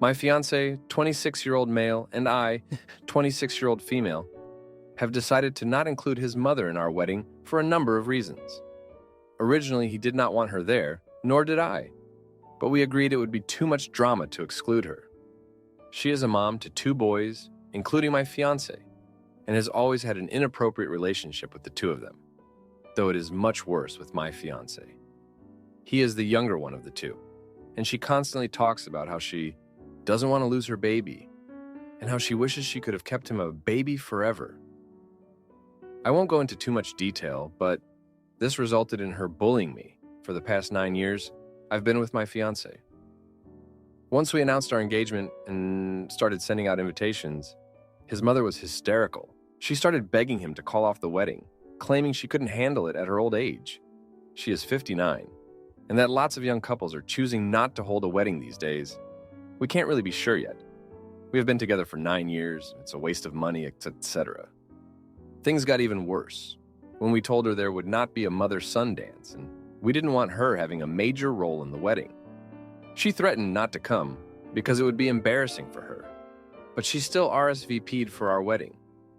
My fiancé, 26-year-old male, and I, 26-year-old female, have decided to not include his mother in our wedding for a number of reasons. Originally, he did not want her there, nor did I, but we agreed it would be too much drama to exclude her. She is a mom to 2 boys, including my fiancé, and has always had an inappropriate relationship with the 2 of them, though it is much worse with my fiancé. He is the younger one of the 2, and she constantly talks about how she doesn't want to lose her baby, and how she wishes she could have kept him a baby forever. I won't go into too much detail, but this resulted in her bullying me for the past 9 years I've been with my fiancé. Once we announced our engagement and started sending out invitations, his mother was hysterical. She started begging him to call off the wedding, claiming she couldn't handle it at her old age. She is 59, and that lots of young couples are choosing not to hold a wedding these days. We can't really be sure yet. We have been together for 9 years, it's a waste of money, etc. Things got even worse when we told her there would not be a mother-son dance, and we didn't want her having a major role in the wedding. She threatened not to come because it would be embarrassing for her, but she still RSVP'd for our wedding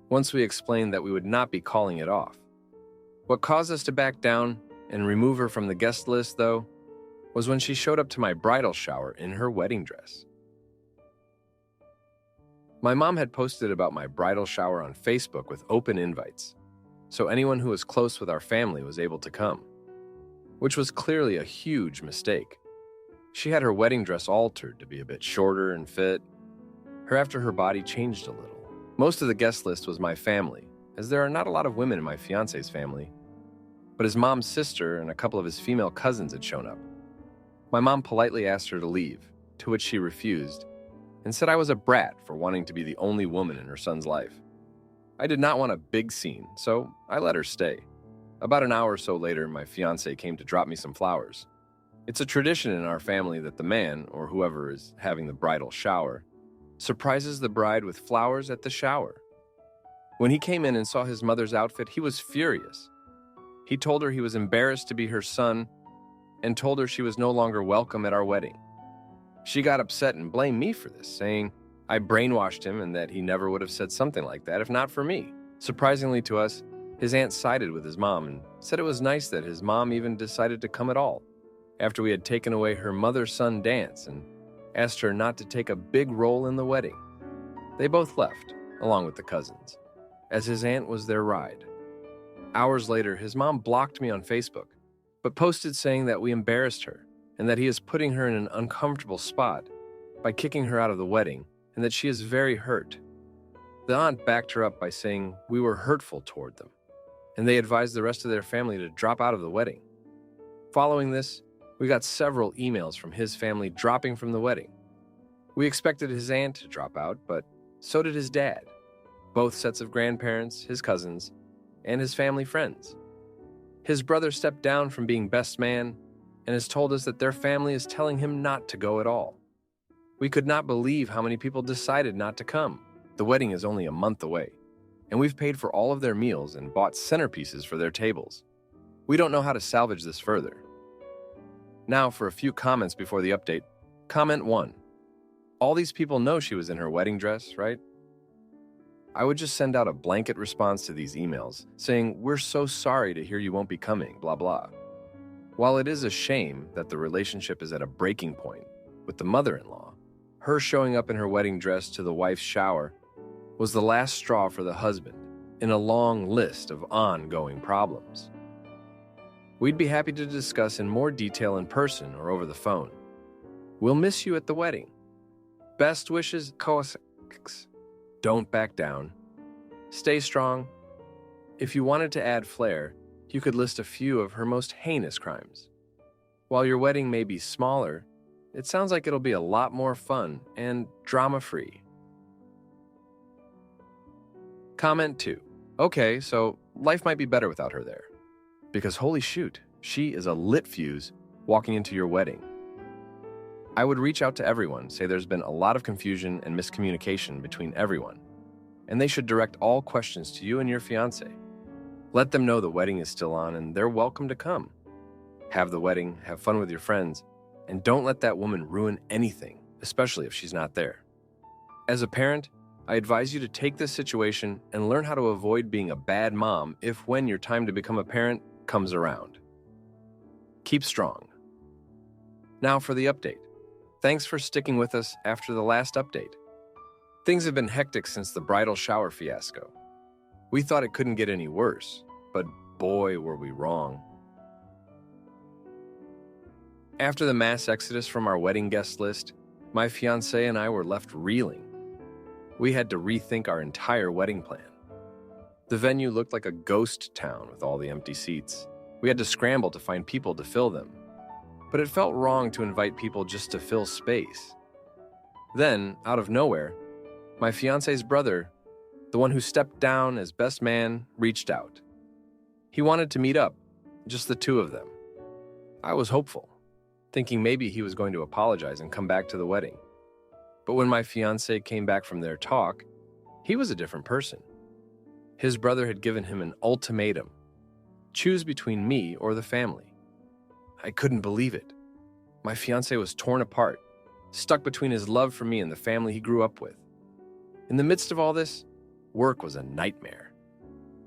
once we explained that we would not be calling it off. What caused us to back down and remove her from the guest list, though, was when she showed up to my bridal shower in her wedding dress. My mom had posted about my bridal shower on Facebook with open invites, so anyone who was close with our family was able to come, which was clearly a huge mistake. She had her wedding dress altered to be a bit shorter and fit. After her body changed a little. Most of the guest list was my family, as there are not a lot of women in my fiancé's family, but his mom's sister and a couple of his female cousins had shown up. My mom politely asked her to leave, to which she refused, and said I was a brat for wanting to be the only woman in her son's life. I did not want a big scene, so I let her stay. About an hour or so later, my fiancé came to drop me some flowers. It's a tradition in our family that the man, or whoever is having the bridal shower, surprises the bride with flowers at the shower. When he came in and saw his mother's outfit, he was furious. He told her he was embarrassed to be her son and told her she was no longer welcome at our wedding. She got upset and blamed me for this, saying I brainwashed him and that he never would have said something like that if not for me. Surprisingly to us, his aunt sided with his mom and said it was nice that his mom even decided to come at all, after we had taken away her mother-son dance and asked her not to take a big role in the wedding. They both left, along with the cousins, as his aunt was their ride. Hours later, his mom blocked me on Facebook, but posted saying that we embarrassed her and that he is putting her in an uncomfortable spot by kicking her out of the wedding and that she is very hurt. The aunt backed her up by saying we were hurtful toward them, and they advised the rest of their family to drop out of the wedding. Following this, we got several emails from his family dropping from the wedding. We expected his aunt to drop out, but so did his dad, both sets of grandparents, his cousins, and his family friends. His brother stepped down from being best man and has told us that their family is telling him not to go at all. We could not believe how many people decided not to come. The wedding is only a month away, and we've paid for all of their meals and bought centerpieces for their tables. We don't know how to salvage this further. Now for a few comments before the update. Comment 1. All these people know she was in her wedding dress, right? I would just send out a blanket response to these emails, saying, we're so sorry to hear you won't be coming, blah blah. While it is a shame that the relationship is at a breaking point with the mother-in-law, her showing up in her wedding dress to the wife's shower was the last straw for the husband in a long list of ongoing problems. We'd be happy to discuss in more detail in person or over the phone. We'll miss you at the wedding. Best wishes, Koasix. Don't back down. Stay strong. If you wanted to add flair, you could list a few of her most heinous crimes. While your wedding may be smaller, it sounds like it'll be a lot more fun and drama-free. Comment 2. Okay, so life might be better without her there. Because holy shoot, she is a lit fuse walking into your wedding. I would reach out to everyone, say there's been a lot of confusion and miscommunication between everyone, and they should direct all questions to you and your fiancé. Let them know the wedding is still on and they're welcome to come. Have the wedding, have fun with your friends, and don't let that woman ruin anything, especially if she's not there. As a parent, I advise you to take this situation and learn how to avoid being a bad mom if when your time to become a parent comes around. Keep strong. Now for the update. Thanks for sticking with us after the last update. Things have been hectic since the bridal shower fiasco. We thought it couldn't get any worse, but boy, were we wrong. After the mass exodus from our wedding guest list, my fiancé and I were left reeling. We had to rethink our entire wedding plan. The venue looked like a ghost town with all the empty seats. We had to scramble to find people to fill them. But it felt wrong to invite people just to fill space. Then, out of nowhere, my fiancé's brother, the one who stepped down as best man, reached out. He wanted to meet up, just the two of them. I was hopeful, thinking maybe he was going to apologize and come back to the wedding. But when my fiancé came back from their talk, he was a different person. His brother had given him an ultimatum. Choose between me or the family. I couldn't believe it. My fiancé was torn apart, stuck between his love for me and the family he grew up with. In the midst of all this, work was a nightmare.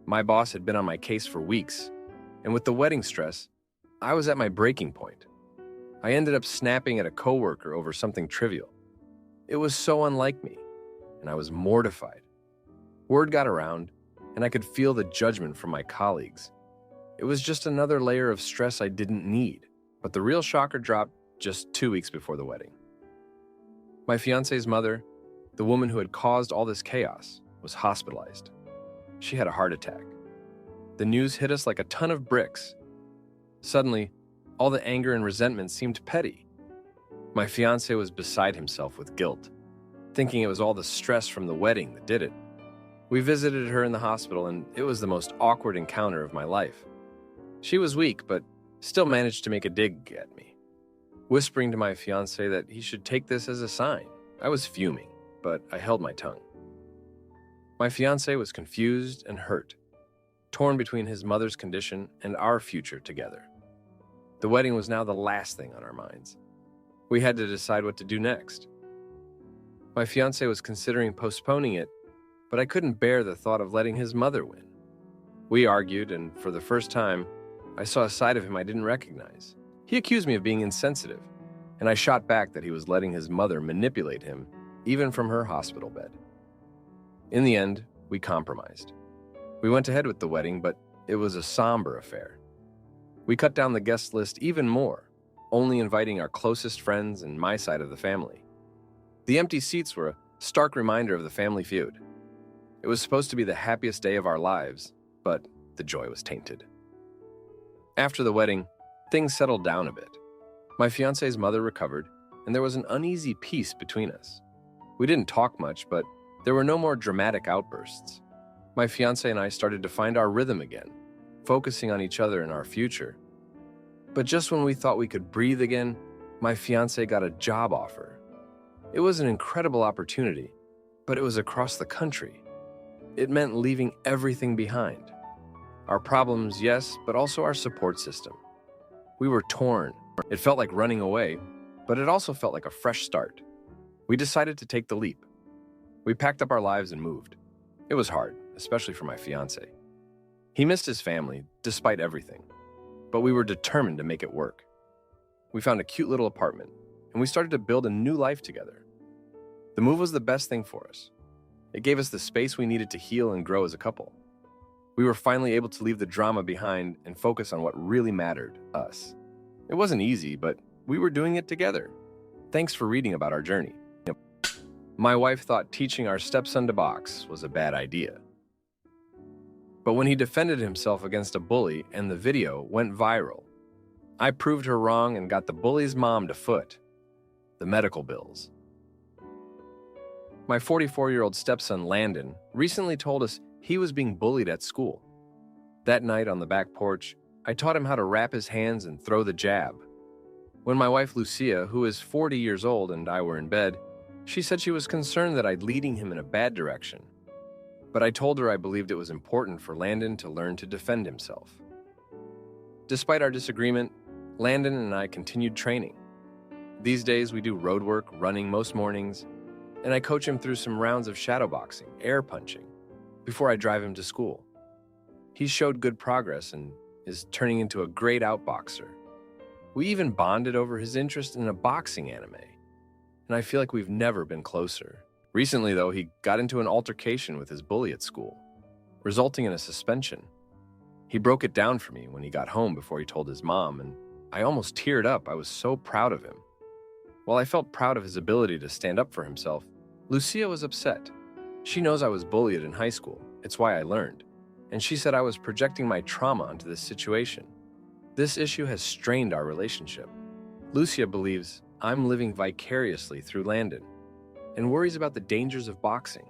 My boss had been on my case for weeks, and with the wedding stress, I was at my breaking point. I ended up snapping at a coworker over something trivial. It was so unlike me, and I was mortified. Word got around, and I could feel the judgment from my colleagues. It was just another layer of stress I didn't need, but the real shocker dropped just 2 weeks before the wedding. My fiancé's mother, the woman who had caused all this chaos, was hospitalized. She had a heart attack. The news hit us like a ton of bricks. Suddenly, all the anger and resentment seemed petty. My fiancé was beside himself with guilt, thinking it was all the stress from the wedding that did it. We visited her in the hospital, and it was the most awkward encounter of my life. She was weak, but still managed to make a dig at me, whispering to my fiancé that he should take this as a sign. I was fuming, but I held my tongue. My fiancé was confused and hurt, torn between his mother's condition and our future together. The wedding was now the last thing on our minds. We had to decide what to do next. My fiancé was considering postponing it, but I couldn't bear the thought of letting his mother win. We argued, and for the first time, I saw a side of him I didn't recognize. He accused me of being insensitive, and I shot back that he was letting his mother manipulate him, even from her hospital bed. In the end, we compromised. We went ahead with the wedding, but it was a somber affair. We cut down the guest list even more, only inviting our closest friends and my side of the family. The empty seats were a stark reminder of the family feud. It was supposed to be the happiest day of our lives, but the joy was tainted. After the wedding, things settled down a bit. My fiancé's mother recovered, and there was an uneasy peace between us. We didn't talk much, but there were no more dramatic outbursts. My fiancé and I started to find our rhythm again, focusing on each other and our future. But just when we thought we could breathe again, my fiancé got a job offer. It was an incredible opportunity, but it was across the country. It meant leaving everything behind. Our problems, yes, but also our support system. We were torn. It felt like running away, but it also felt like a fresh start. We decided to take the leap. We packed up our lives and moved. It was hard, especially for my fiancé. He missed his family, despite everything. But we were determined to make it work. We found a cute little apartment, and we started to build a new life together. The move was the best thing for us. It gave us the space we needed to heal and grow as a couple. We were finally able to leave the drama behind and focus on what really mattered, us. It wasn't easy, but we were doing it together. Thanks for reading about our journey. My wife thought teaching our stepson to box was a bad idea. But when he defended himself against a bully and the video went viral, I proved her wrong and got the bully's mom to foot. The medical bills. My 44-year-old stepson, Landon, recently told us he was being bullied at school. That night on the back porch, I taught him how to wrap his hands and throw the jab. When my wife, Lucia, who is 40 years old, and I were in bed, she said she was concerned that I'd leading him in a bad direction. But I told her I believed it was important for Landon to learn to defend himself. Despite our disagreement, Landon and I continued training. These days, we do road work, running most mornings, and I coach him through some rounds of shadowboxing, air punching, before I drive him to school. He's showed good progress and is turning into a great outboxer. We even bonded over his interest in a boxing anime, and I feel like we've never been closer. Recently, though, he got into an altercation with his bully at school, resulting in a suspension. He broke it down for me when he got home before he told his mom, and I almost teared up. I was so proud of him. While I felt proud of his ability to stand up for himself, Lucia was upset. She knows I was bullied in high school. It's why I learned. And she said I was projecting my trauma onto this situation. This issue has strained our relationship. Lucia believes I'm living vicariously through Landon and worries about the dangers of boxing.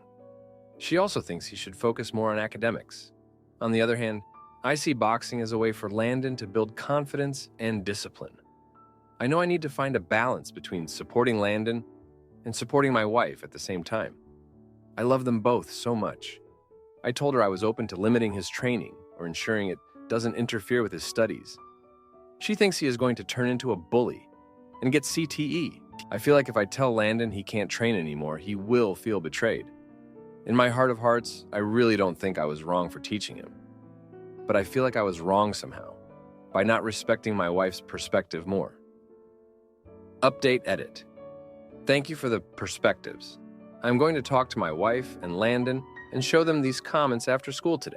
She also thinks he should focus more on academics. On the other hand, I see boxing as a way for Landon to build confidence and discipline. I know I need to find a balance between supporting Landon and supporting my wife at the same time. I love them both so much. I told her I was open to limiting his training or ensuring it doesn't interfere with his studies. She thinks he is going to turn into a bully and get CTE. I feel like if I tell Landon he can't train anymore, he will feel betrayed. In my heart of hearts, I really don't think I was wrong for teaching him. But I feel like I was wrong somehow by not respecting my wife's perspective more. Update edit. Thank you for the perspectives. I'm going to talk to my wife and Landon and show them these comments after school today.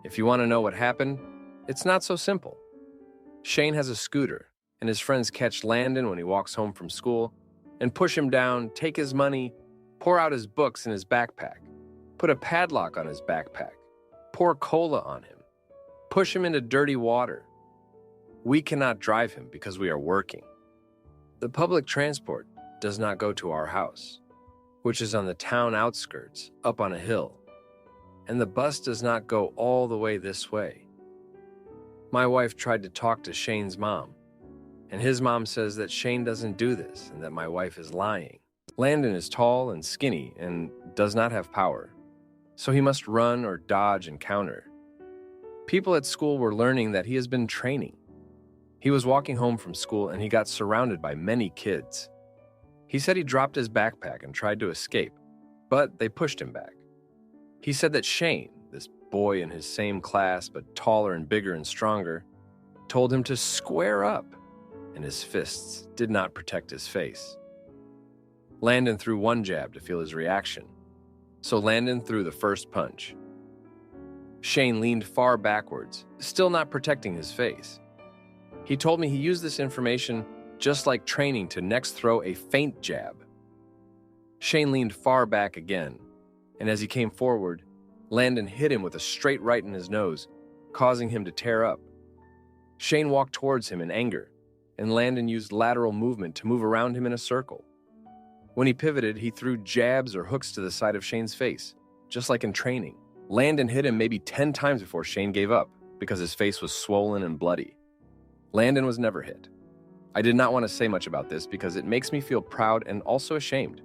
If you want to know what happened, it's not so simple. Shane has a scooter, and his friends catch Landon when he walks home from school and push him down, take his money, pour out his books in his backpack, put a padlock on his backpack, pour cola on him, push him into dirty water. We cannot drive him because we are working. The public transport does not go to our house, which is on the town outskirts, up on a hill, and the bus does not go all the way this way. My wife tried to talk to Shane's mom, and his mom says that Shane doesn't do this and that my wife is lying. Landon is tall and skinny and does not have power, so he must run or dodge and counter. People at school were learning that he has been training. He was walking home from school and he got surrounded by many kids. He said he dropped his backpack and tried to escape, but they pushed him back. He said that Shane, this boy in his same class but taller and bigger and stronger, told him to square up, and his fists did not protect his face. Landon threw one jab to feel his reaction, so Landon threw the first punch. Shane leaned far backwards, still not protecting his face. He told me he used this information just like training to next throw a feint jab. Shane leaned far back again, and as he came forward, Landon hit him with a straight right in his nose, causing him to tear up. Shane walked towards him in anger, and Landon used lateral movement to move around him in a circle. When he pivoted, he threw jabs or hooks to the side of Shane's face, just like in training. Landon hit him maybe 10 times before Shane gave up, because his face was swollen and bloody. Landon was never hit. I did not want to say much about this because it makes me feel proud and also ashamed.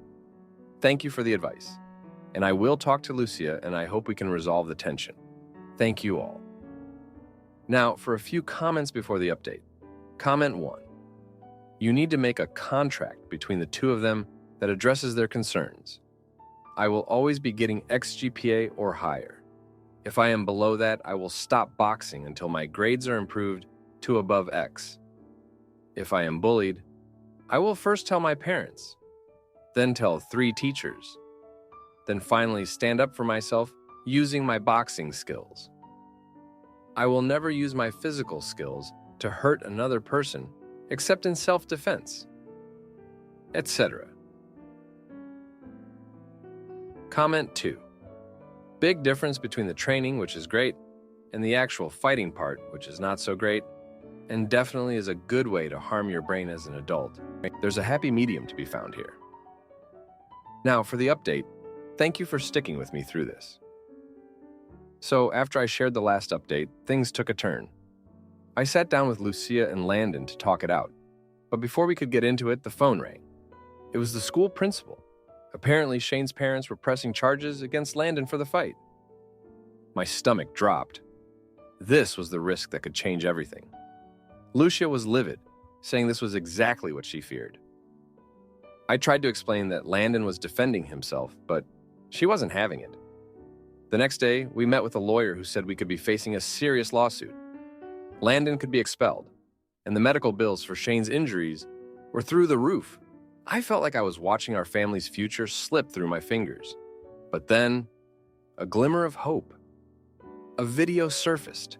Thank you for the advice. And I will talk to Lucia, and I hope we can resolve the tension. Thank you all. Now, for a few comments before the update. Comment 1. You need to make a contract between the two of them that addresses their concerns. I will always be getting X GPA or higher. If I am below that, I will stop boxing until my grades are improved to above X. If I am bullied, I will first tell my parents, then tell 3 teachers, then finally stand up for myself using my boxing skills. I will never use my physical skills to hurt another person except in self-defense, etc. Comment 2. Big difference between the training, which is great, and the actual fighting part, which is not so great, and definitely is a good way to harm your brain as an adult. There's a happy medium to be found here. Now, for the update, thank you for sticking with me through this. So, after I shared the last update, things took a turn. I sat down with Lucia and Landon to talk it out, but before we could get into it, the phone rang. It was the school principal. Apparently, Shane's parents were pressing charges against Landon for the fight. My stomach dropped. This was the risk that could change everything. Lucia was livid, saying this was exactly what she feared. I tried to explain that Landon was defending himself, but she wasn't having it. The next day, we met with a lawyer who said we could be facing a serious lawsuit. Landon could be expelled, and the medical bills for Shane's injuries were through the roof. I felt like I was watching our family's future slip through my fingers. But then, a glimmer of hope. A video surfaced.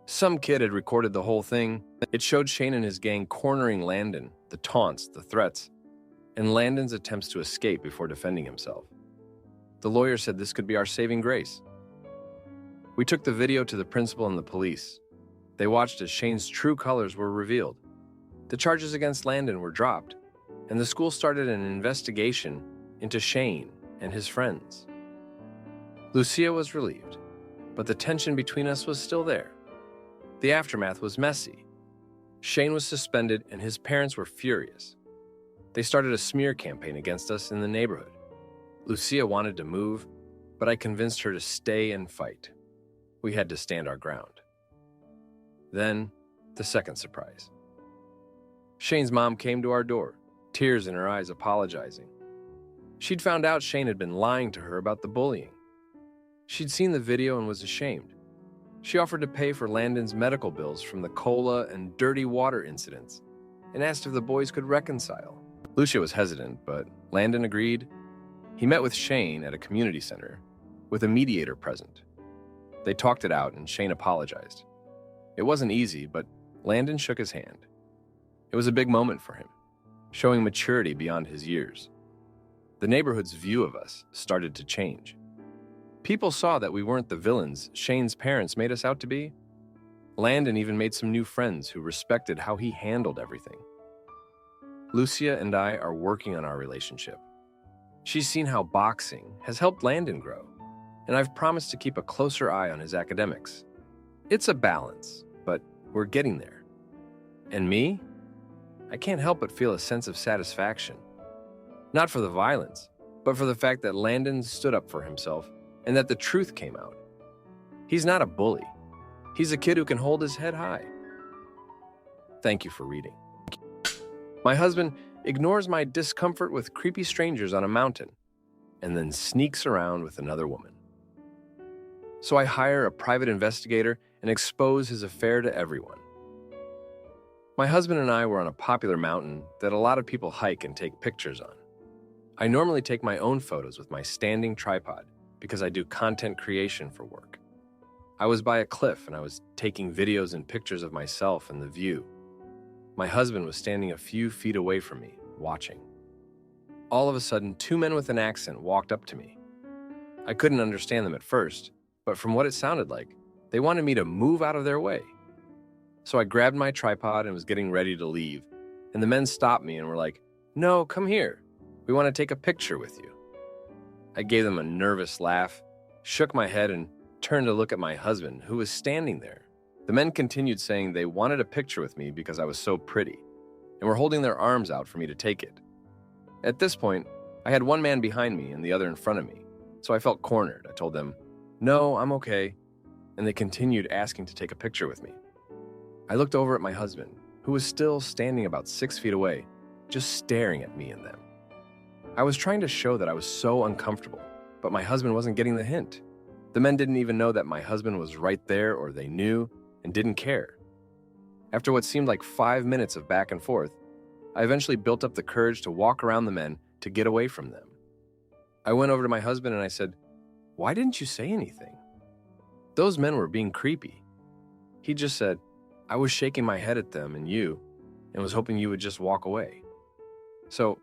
Some kid had recorded the whole thing. It showed Shane and his gang cornering Landon, the taunts, the threats, and Landon's attempts to escape before defending himself. The lawyer said this could be our saving grace. We took the video to the principal and the police. They watched as Shane's true colors were revealed. The charges against Landon were dropped, and the school started an investigation into Shane and his friends. Lucia was relieved, but the tension between us was still there. The aftermath was messy. Shane was suspended and his parents were furious. They started a smear campaign against us in the neighborhood. Lucia wanted to move, but I convinced her to stay and fight. We had to stand our ground. Then, the second surprise. Shane's mom came to our door, tears in her eyes, apologizing. She'd found out Shane had been lying to her about the bullying. She'd seen the video and was ashamed. She offered to pay for Landon's medical bills from the cola and dirty water incidents and asked if the boys could reconcile. Lucia was hesitant, but Landon agreed. He met with Shane at a community center with a mediator present. They talked it out and Shane apologized. It wasn't easy, but Landon shook his hand. It was a big moment for him, showing maturity beyond his years. The neighborhood's view of us started to change. People saw that we weren't the villains Shane's parents made us out to be. Landon even made some new friends who respected how he handled everything. Lucia and I are working on our relationship. She's seen how boxing has helped Landon grow, and I've promised to keep a closer eye on his academics. It's a balance, but we're getting there. And me? I can't help but feel a sense of satisfaction. Not for the violence, but for the fact that Landon stood up for himself and that the truth came out. He's not a bully. He's a kid who can hold his head high. Thank you for reading. My husband ignores my discomfort with creepy strangers on a mountain and then sneaks around with another woman. So I hire a private investigator and expose his affair to everyone. My husband and I were on a popular mountain that a lot of people hike and take pictures on. I normally take my own photos with my standing tripod because I do content creation for work. I was by a cliff and I was taking videos and pictures of myself and the view. My husband was standing a few feet away from me, watching. All of a sudden, two men with an accent walked up to me. I couldn't understand them at first, but from what it sounded like, they wanted me to move out of their way. So I grabbed my tripod and was getting ready to leave, and the men stopped me and were like, "No, come here. We want to take a picture with you." I gave them a nervous laugh, shook my head, and turned to look at my husband, who was standing there. The men continued saying they wanted a picture with me because I was so pretty, and were holding their arms out for me to take it. At this point, I had one man behind me and the other in front of me, so I felt cornered. I told them, "No, I'm okay," and they continued asking to take a picture with me. I looked over at my husband, who was still standing about 6 feet away, just staring at me and them. I was trying to show that I was so uncomfortable, but my husband wasn't getting the hint. The men didn't even know that my husband was right there, or they knew and didn't care. After what seemed like 5 minutes of back and forth, I eventually built up the courage to walk around the men to get away from them. I went over to my husband and I said, "Why didn't you say anything?" Those men were being creepy. He just said, "I was shaking my head at them and you, and was hoping you would just walk away." So,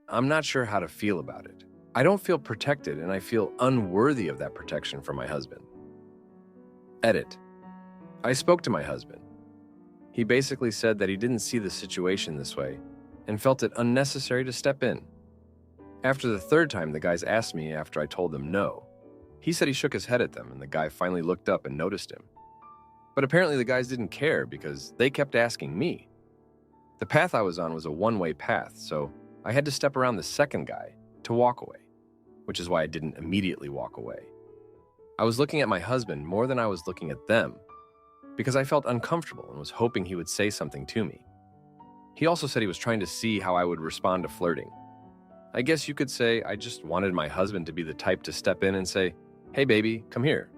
I'm not sure how to feel about it. I don't feel protected, and I feel unworthy of that protection from my husband. Edit. I spoke to my husband. He basically said that he didn't see the situation this way and felt it unnecessary to step in. After the third time the guys asked me after I told them no, he said he shook his head at them and the guy finally looked up and noticed him. But apparently the guys didn't care because they kept asking me. The path I was on was a one-way path, so I had to step around the second guy to walk away, which is why I didn't immediately walk away. I was looking at my husband more than I was looking at them because I felt uncomfortable and was hoping he would say something to me. He also said he was trying to see how I would respond to flirting. I guess you could say I just wanted my husband to be the type to step in and say, "Hey baby, come here,"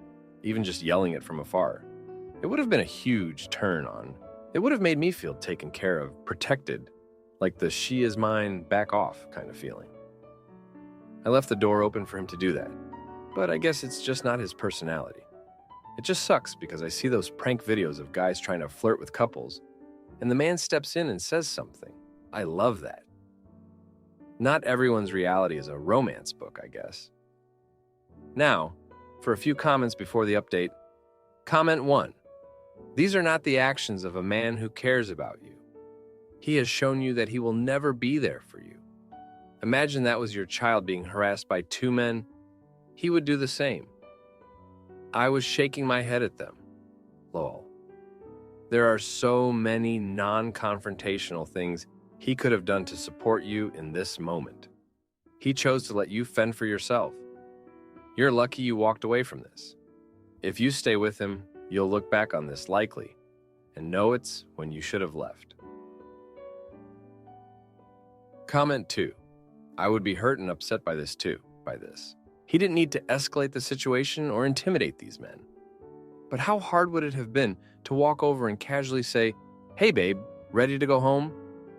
even just yelling it from afar. It would have been a huge turn on. It would have made me feel taken care of, protected, like the "she is mine, back off" kind of feeling. I left the door open for him to do that, but I guess it's just not his personality. It just sucks because I see those prank videos of guys trying to flirt with couples, and the man steps in and says something. I love that. Not everyone's reality is a romance book, I guess. Now, for a few comments before the update. Comment 1. These are not the actions of a man who cares about you. He has shown you that he will never be there for you. Imagine that was your child being harassed by 2 men. He would do the same. I was shaking my head at them. Lol. There are so many non-confrontational things he could have done to support you in this moment. He chose to let you fend for yourself. You're lucky you walked away from this. If you stay with him, you'll look back on this likely and know it's when you should have left. Comment 2. I would be hurt and upset by this too, He didn't need to escalate the situation or intimidate these men. But how hard would it have been to walk over and casually say, "Hey babe, ready to go home?"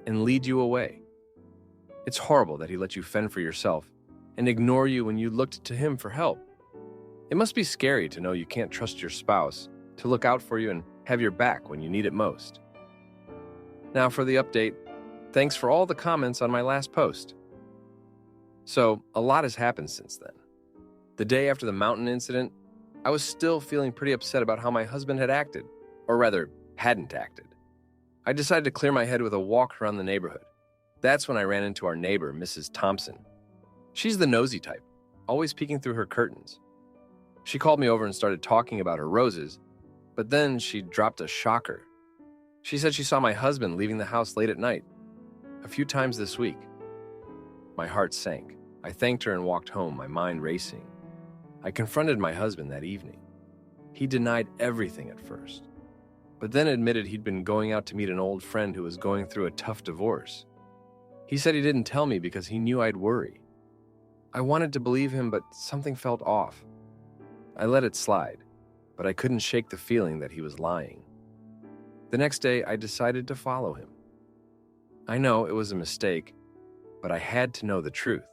and lead you away? It's horrible that he let you fend for yourself and ignore you when you looked to him for help. It must be scary to know you can't trust your spouse to look out for you and have your back when you need it most. Now for the update. Thanks for all the comments on my last post. So, a lot has happened since then. The day after the mountain incident, I was still feeling pretty upset about how my husband had acted, or rather, hadn't acted. I decided to clear my head with a walk around the neighborhood. That's when I ran into our neighbor, Mrs. Thompson. She's the nosy type, always peeking through her curtains. She called me over and started talking about her roses, but then she dropped a shocker. She said she saw my husband leaving the house late at night, a few times this week. My heart sank. I thanked her and walked home, my mind racing. I confronted my husband that evening. He denied everything at first, but then admitted he'd been going out to meet an old friend who was going through a tough divorce. He said he didn't tell me because he knew I'd worry. I wanted to believe him, but something felt off. I let it slide, but I couldn't shake the feeling that he was lying. The next day, I decided to follow him. I know it was a mistake, but I had to know the truth.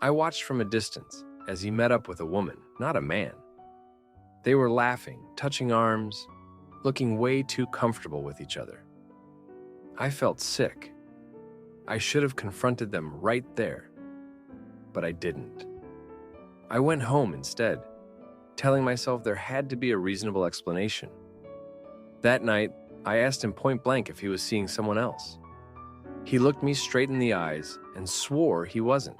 I watched from a distance as he met up with a woman, not a man. They were laughing, touching arms, looking way too comfortable with each other. I felt sick. I should have confronted them right there, but I didn't. I went home instead, telling myself there had to be a reasonable explanation. That night, I asked him point blank if he was seeing someone else. He looked me straight in the eyes and swore he wasn't.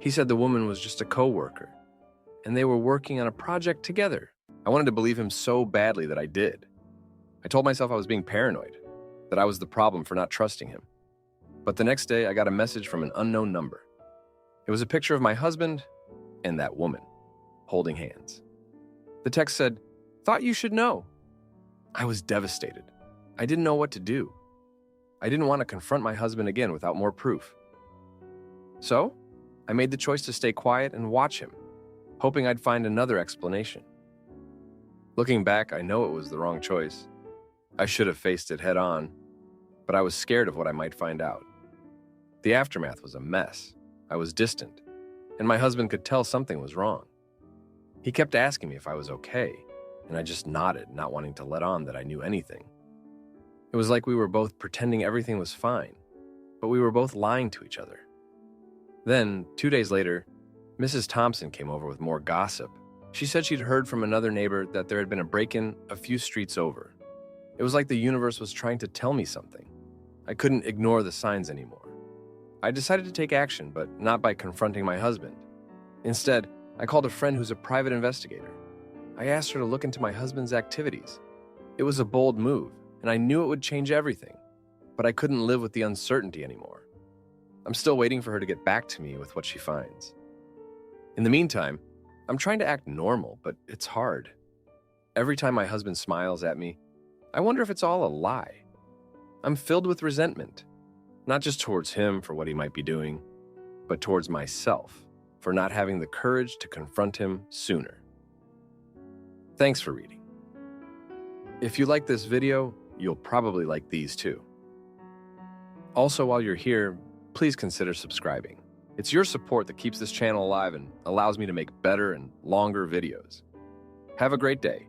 He said the woman was just a coworker, and they were working on a project together. I wanted to believe him so badly that I did. I told myself I was being paranoid, that I was the problem for not trusting him. But the next day, I got a message from an unknown number. It was a picture of my husband and that woman, holding hands. The text said, "Thought you should know." I was devastated. I didn't know what to do. I didn't want to confront my husband again without more proof. So, I made the choice to stay quiet and watch him, hoping I'd find another explanation. Looking back, I know it was the wrong choice. I should have faced it head on, but I was scared of what I might find out. The aftermath was a mess. I was distant, and my husband could tell something was wrong. He kept asking me if I was okay, and I just nodded, not wanting to let on that I knew anything. It was like we were both pretending everything was fine, but we were both lying to each other. Then, 2 days later, Mrs. Thompson came over with more gossip. She said she'd heard from another neighbor that there had been a break-in a few streets over. It was like the universe was trying to tell me something. I couldn't ignore the signs anymore. I decided to take action, but not by confronting my husband. Instead, I called a friend who's a private investigator. I asked her to look into my husband's activities. It was a bold move, and I knew it would change everything, but I couldn't live with the uncertainty anymore. I'm still waiting for her to get back to me with what she finds. In the meantime, I'm trying to act normal, but it's hard. Every time my husband smiles at me, I wonder if it's all a lie. I'm filled with resentment, not just towards him for what he might be doing, but towards myself for not having the courage to confront him sooner. Thanks for reading. If you like this video, you'll probably like these too. Also, while you're here, please consider subscribing. It's your support that keeps this channel alive and allows me to make better and longer videos. Have a great day.